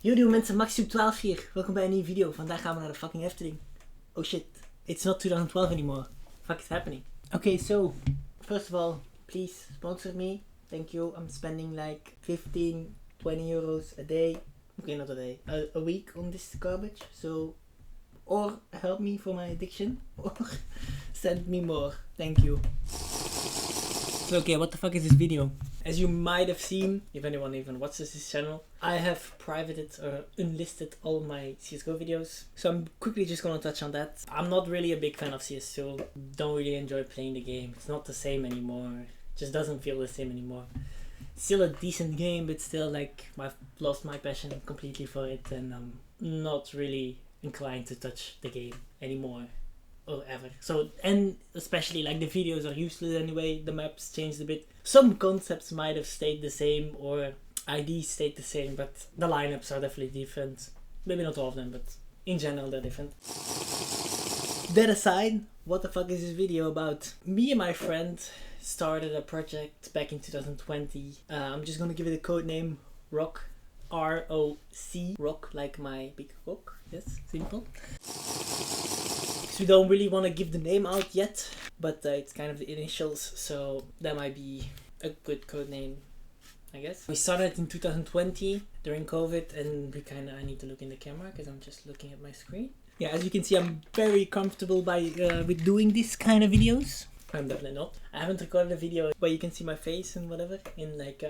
Yo mensen, MaxSub12 hier. Welkom bij een nieuwe video. Vandaag gaan we naar de fucking Efteling. Oh shit, it's not 2012 anymore. Fuck is happening? Okay, so first of all, please sponsor me. Thank you. I'm spending like 15, 20 euros a day. Okay, not a day, a week on this garbage. So, or help me for my addiction, or send me more. Thank you. So, okay, what the fuck is this video? As you might have seen, if anyone even watches this channel, I have privated or unlisted all my CSGO videos. So I'm quickly just gonna touch on that. I'm not really a big fan of CS, so don't really enjoy playing the game. It's not the same anymore. It just doesn't feel the same anymore. It's still a decent game, but still like I've lost my passion completely for it, and I'm not really inclined to touch the game anymore. Or ever. So, and especially like the videos are useless anyway, the maps changed a bit. Some concepts might have stayed the same or IDs stayed the same, but the lineups are definitely different. Maybe not all of them, but in general they're different. That aside, what the fuck is this video about? Me and my friend started a project back in 2020. I'm just gonna give it a code name, ROC. R-O-C. ROC, like my big rock. Yes, simple. We don't really want to give the name out yet, but it's kind of the initials, so that might be a good code name, I guess. We started in 2020 during COVID, and I need to look in the camera because I'm just looking at my screen. Yeah, as you can see, I'm very comfortable with doing this kind of videos. I'm definitely not. I haven't recorded a video where you can see my face and whatever in like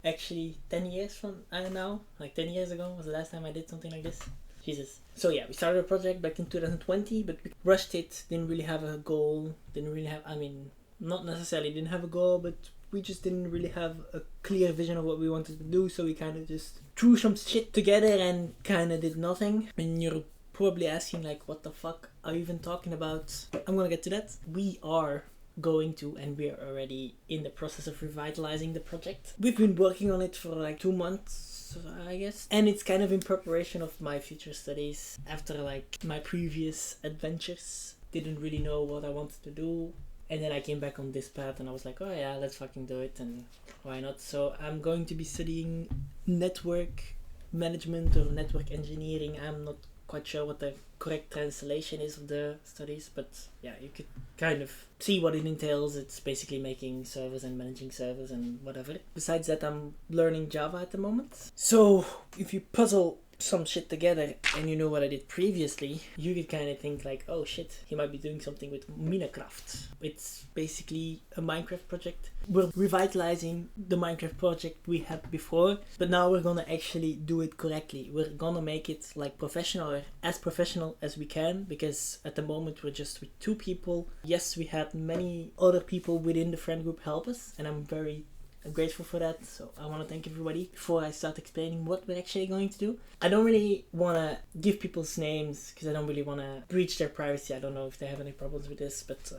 actually 10 years from now. Like 10 years ago was the last time I did something like this. Jesus. So yeah, we started a project back in 2020, but we rushed it, didn't really have a goal, not necessarily didn't have a goal, but we just didn't really have a clear vision of what we wanted to do, so we kind of just threw some shit together and kind of did nothing. And you're probably asking like, what the fuck are you even talking about? I'm gonna get to that. We are going to, and we are already in the process of revitalizing the project. We've been working on it for like 2 months, I guess, and it's kind of in preparation of my future studies. After like my previous adventures, didn't really know what I wanted to do, and then I came back on this path and I was like, oh yeah, let's fucking do it, and why not? So I'm going to be studying network management or network engineering. I'm not quite sure what the correct translation is of the studies, but yeah, you could kind of see what it entails. It's basically making servers and managing servers and whatever. Besides that, I'm learning Java at the moment. So if you puzzle some shit together and you know what I did previously, you could kind of think like, oh shit, he might be doing something with Minecraft. It's basically a Minecraft project. We're revitalizing the Minecraft project we had before, but now we're gonna actually do it correctly. We're gonna make it like professional, or as professional as we can, because at the moment we're just with 2 people. Yes, we had many other people within the friend group help us, and I'm grateful for that, so I want to thank everybody. Before I start explaining what we're actually going to do, I don't really want to give people's names because I don't really want to breach their privacy. I don't know if they have any problems with this, but so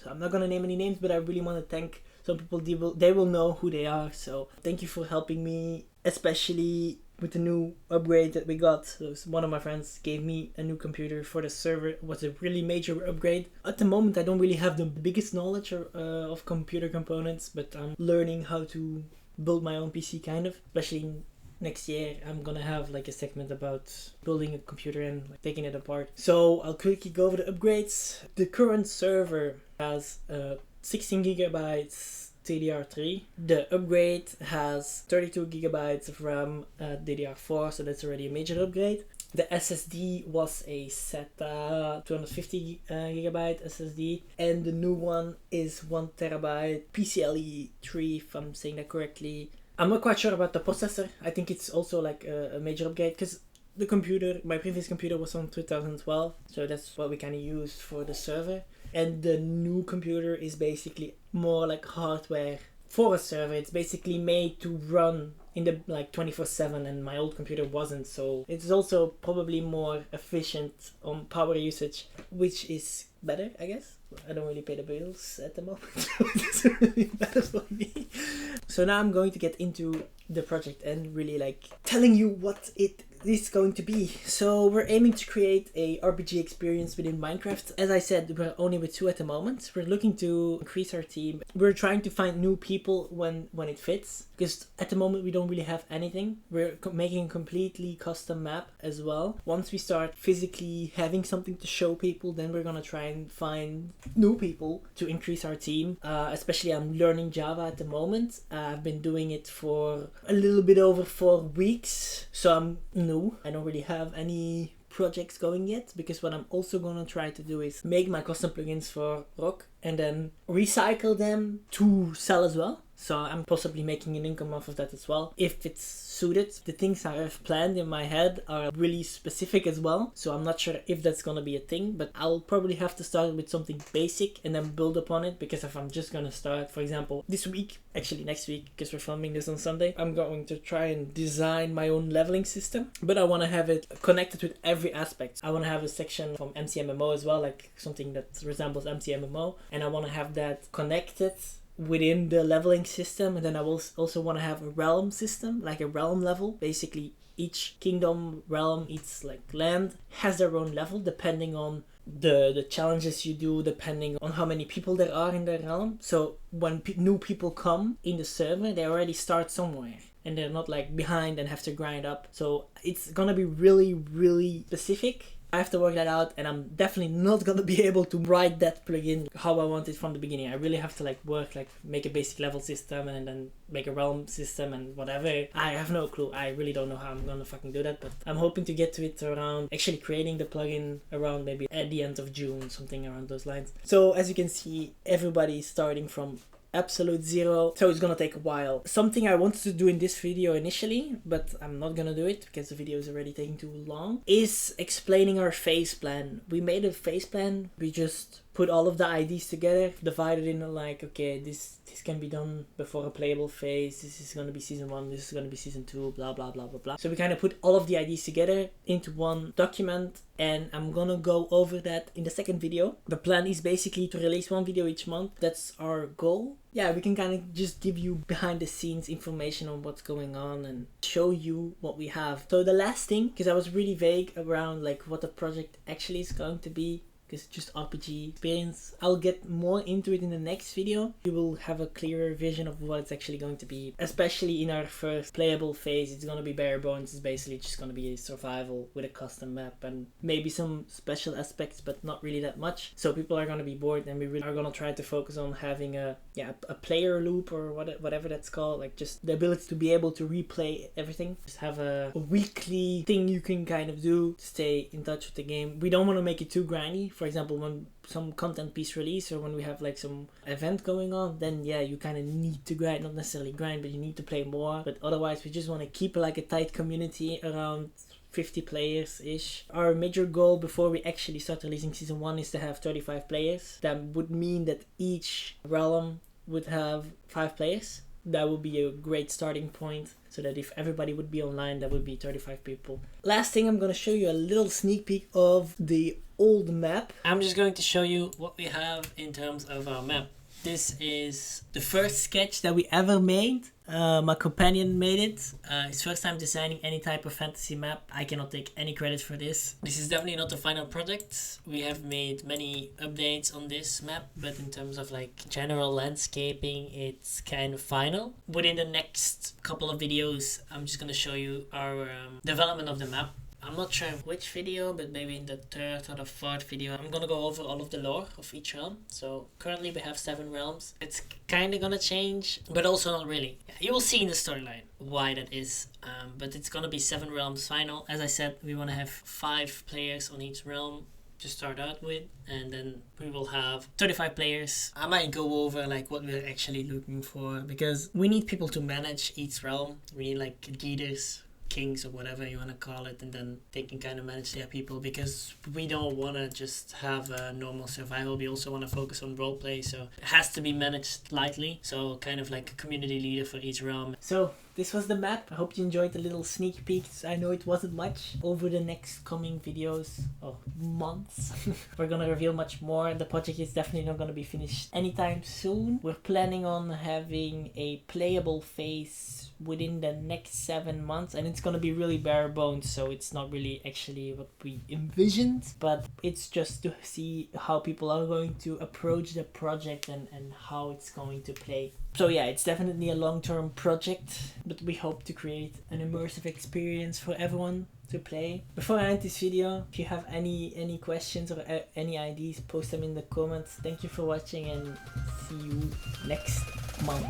I'm not going to name any names, but I really want to thank some people. They will know who they are, so thank you for helping me, especially with the new upgrade that we got. So one of my friends gave me a new computer for the server. It was a really major upgrade. At the moment I don't really have the biggest knowledge of computer components, but I'm learning how to build my own PC kind of. Especially next year I'm gonna have like a segment about building a computer and like taking it apart. So I'll quickly go over the upgrades. The current server has 16 gigabytes DDR3. The upgrade has 32 gigabytes of RAM DDR4, so that's already a major upgrade. The SSD was a SATA 250 gigabyte SSD, and the new one is 1 terabyte PCIe 3, if I'm saying that correctly. I'm not quite sure about the processor. I think it's also like a major upgrade, because the computer, my previous computer was from 2012, so that's what we kind of used for the server. And the new computer is basically more like hardware for a server. It's basically made to run in the like 24/7, and my old computer wasn't, so it's also probably more efficient on power usage, which is better, I guess. I don't really pay the bills at the moment, so it doesn't really matter for me. So now I'm going to get into the project and really like telling you what it is going to be. So we're aiming to create a RPG experience within Minecraft. As I said, we're only with 2 at the moment. We're looking to increase our team. We're trying to find new people when it fits, because at the moment we don't really have anything. We're making a completely custom map as well. Once we start physically having something to show people, then we're gonna try and find new people to increase our team. Especially I'm learning Java at the moment. I've been doing it for a little bit over 4 weeks, so I'm new. I don't really have any projects going yet, because what I'm also gonna try to do is make my custom plugins for ROC and then recycle them to sell as well. So I'm possibly making an income off of that as well, if it's suited. The things I have planned in my head are really specific as well, so I'm not sure if that's gonna be a thing, but I'll probably have to start with something basic and then build upon it. Because if I'm just gonna start, for example, this week, actually next week, because we're filming this on Sunday, I'm going to try and design my own leveling system, but I want to have it connected with every aspect. I want to have a section from MCMMO as well, like something that resembles MCMMO, and I want to have that connected within the leveling system. And then I will also want to have a realm system, like a realm level. Basically each kingdom, realm, each like land has their own level depending on the challenges you do, depending on how many people there are in the realm. So when new people come in the server, they already start somewhere and they're not like behind and have to grind up. So it's gonna be really, really specific. I have to work that out, and I'm definitely not gonna be able to write that plugin how I want it from the beginning. I really have to like work, like make a basic level system and then make a realm system and whatever. I have no clue. I really don't know how I'm gonna fucking do that, but I'm hoping to get to it around actually creating the plugin around maybe at the end of June, something around those lines. So as you can see, everybody's starting from absolute zero, so it's gonna take a while. Something I wanted to do in this video initially, but I'm not gonna do it because the video is already taking too long, is explaining our phase plan. We made a phase plan. We just put all of the IDs together, divided in like, okay, this can be done before a playable phase, this is gonna be season 1, this is gonna be season 2, blah blah blah blah blah. So we kind of put all of the IDs together into one document, and I'm gonna go over that in the second video. The plan is basically to release 1 video each month. That's our goal. Yeah, we can kind of just give you behind the scenes information on what's going on and show you what we have. So the last thing, because I was really vague around like what the project actually is going to be, because it's just RPG experience. I'll get more into it in the next video. You will have a clearer vision of what it's actually going to be. Especially in our first playable phase, it's gonna be bare bones. It's basically just gonna be a survival with a custom map and maybe some special aspects, but not really that much. So people are gonna be bored, and we really are gonna try to focus on having a player loop or whatever that's called, like just the ability to be able to replay everything. Just have a weekly thing you can kind of do to stay in touch with the game. We don't want to make it too grindy. For example, when some content piece release or when we have like some event going on, then yeah, you kind of need to grind, not necessarily grind, but you need to play more. But otherwise, we just want to keep like a tight community around 50 players ish. Our major goal before we actually start releasing season 1 is to have 35 players. That would mean that each realm would have 5 players. That would be a great starting point, so that if everybody would be online, that would be 35 people. Last thing, I'm going to show you a little sneak peek of the old map. I'm just going to show you what we have in terms of our map. This is the first sketch that we ever made. My companion made it. His first time designing any type of fantasy map. I cannot take any credit for this. This is definitely not the final product. We have made many updates on this map, but in terms of like general landscaping, it's kind of final. Within the next couple of videos, I'm just going to show you our development of the map. I'm not sure which video, but maybe in the 3rd or the 4th video, I'm gonna go over all of the lore of each realm. So currently we have 7 realms. It's kind of gonna change, but also not really. Yeah, you will see in the storyline why that is, but it's gonna be 7 realms final. As I said, we want to have 5 players on each realm to start out with, and then we will have 35 players. I might go over like what we're actually looking for, because we need people to manage each realm. We need like leaders, kings, or whatever you want to call it, and then they can kind of manage their people, because we don't want to just have a normal survival. We also want to focus on roleplay, so it has to be managed lightly. So kind of like a community leader for each realm. So this was the map. I hope you enjoyed the little sneak peeks. I know it wasn't much. Over the next coming videos or months, we're gonna reveal much more. The project is definitely not gonna be finished anytime soon. We're planning on having a playable phase within the next 7 months, and it's gonna be really bare bones, so it's not really actually what we envisioned, but it's just to see how people are going to approach the project and how it's going to play. So yeah, it's definitely a long-term project, but we hope to create an immersive experience for everyone to play. Before I end this video, if you have any questions or any ideas, post them in the comments. Thank you for watching and see you next month.